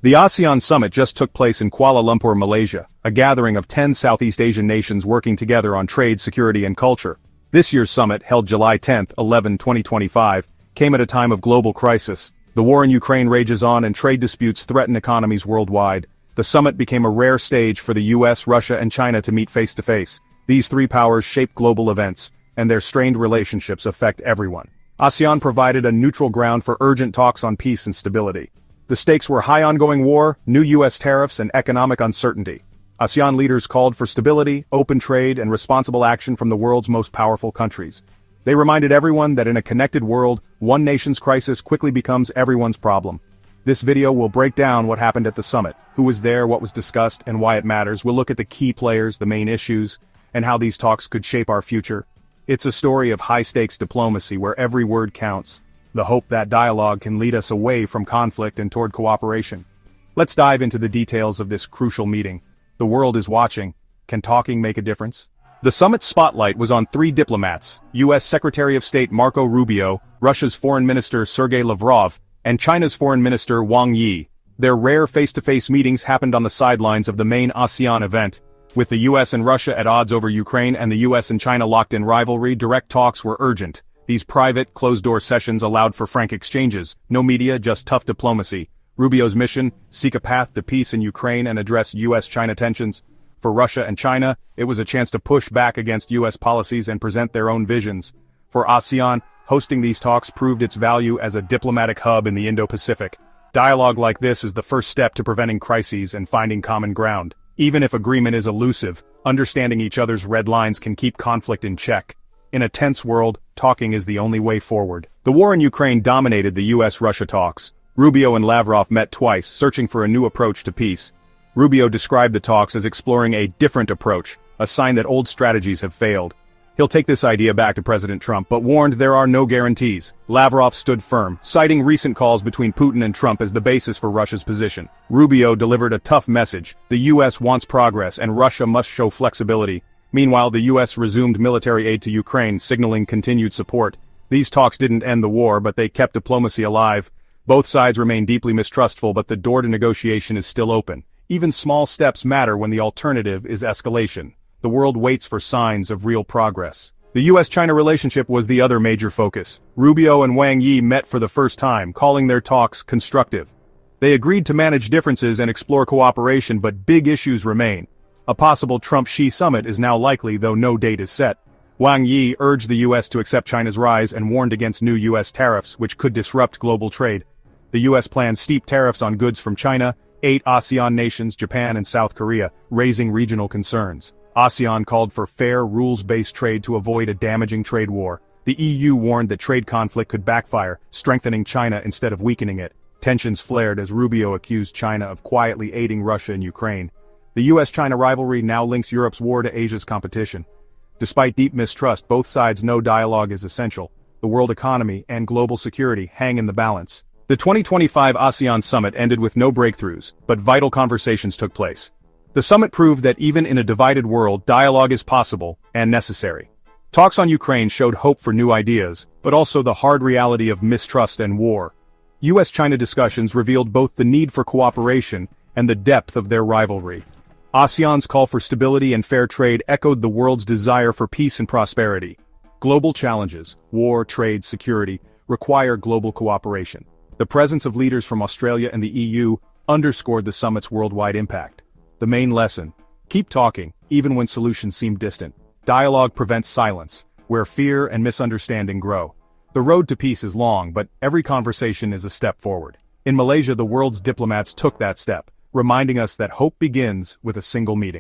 The ASEAN summit just took place in Kuala Lumpur, Malaysia, a gathering of 10 Southeast Asian nations working together on trade, security and culture. This year's summit, held July 10, 11, 2025, came at a time of global crisis. The war in Ukraine rages on and trade disputes threaten economies worldwide. The summit became a rare stage for the US, Russia and China to meet face-to-face. These three powers shape global events, and their strained relationships affect everyone. ASEAN provided a neutral ground for urgent talks on peace and stability. The stakes were high ongoing war, new US tariffs and economic uncertainty. ASEAN leaders called for stability, open trade and responsible action from the world's most powerful countries. They reminded everyone that in a connected world, one nation's crisis quickly becomes everyone's problem. This video will break down what happened at the summit, who was there, what was discussed, and why it matters. We'll look at the key players, the main issues, and how these talks could shape our future. It's a story of high-stakes diplomacy where every word counts. The hope that dialogue can lead us away from conflict and toward cooperation. Let's dive into the details of this crucial meeting. The world is watching. Can talking make a difference? The summit's spotlight was on three diplomats: U.S. Secretary of State Marco Rubio, Russia's Foreign Minister Sergey Lavrov, and China's Foreign Minister Wang Yi. Their rare face-to-face meetings happened on the sidelines of the main ASEAN event. With the US and Russia at odds over Ukraine and the US and China locked in rivalry, direct talks were urgent. These private, closed-door sessions allowed for frank exchanges, no media, just tough diplomacy. Rubio's mission: seek a path to peace in Ukraine and address US-China tensions. For Russia and China, it was a chance to push back against US policies and present their own visions. For ASEAN, hosting these talks proved its value as a diplomatic hub in the Indo-Pacific. Dialogue like this is the first step to preventing crises and finding common ground. Even if agreement is elusive, understanding each other's red lines can keep conflict in check. In a tense world, talking is the only way forward. The war in Ukraine dominated the US-Russia talks. Rubio and Lavrov met twice, searching for a new approach to peace. Rubio described the talks as exploring a different approach, a sign that old strategies have failed. He'll take this idea back to President Trump, but warned there are no guarantees. Lavrov stood firm, citing recent calls between Putin and Trump as the basis for Russia's position. Rubio delivered a tough message: the US wants progress and Russia must show flexibility. Meanwhile, the US resumed military aid to Ukraine, signaling continued support. These talks didn't end the war, but they kept diplomacy alive. Both sides remain deeply mistrustful, but the door to negotiation is still open. Even small steps matter when the alternative is escalation. The world waits for signs of real progress. The US-China relationship was the other major focus. Rubio and Wang Yi met for the first time, calling their talks constructive. They agreed to manage differences and explore cooperation, but big issues remain. A possible Trump-Xi summit is now likely, though no date is set. Wang Yi urged the US to accept China's rise and warned against new US tariffs, which could disrupt global trade. The US plans steep tariffs on goods from China, 8 ASEAN nations, Japan and South Korea, raising regional concerns. ASEAN called for fair, rules-based trade to avoid a damaging trade war. The EU warned that trade conflict could backfire, strengthening China instead of weakening it. Tensions flared as Rubio accused China of quietly aiding Russia in Ukraine. The US-China rivalry now links Europe's war to Asia's competition. Despite deep mistrust, both sides know dialogue is essential. The world economy and global security hang in the balance. The 2025 ASEAN summit ended with no breakthroughs, but vital conversations took place. The summit proved that even in a divided world, dialogue is possible and necessary. Talks on Ukraine showed hope for new ideas, but also the hard reality of mistrust and war. US-China discussions revealed both the need for cooperation and the depth of their rivalry. ASEAN's call for stability and fair trade echoed the world's desire for peace and prosperity. Global challenges, war, trade, security, require global cooperation. The presence of leaders from Australia and the EU underscored the summit's worldwide impact. The main lesson: keep talking, even when solutions seem distant. Dialogue prevents silence, where fear and misunderstanding grow. The road to peace is long, but every conversation is a step forward. In Malaysia, the world's diplomats took that step, reminding us that hope begins with a single meeting.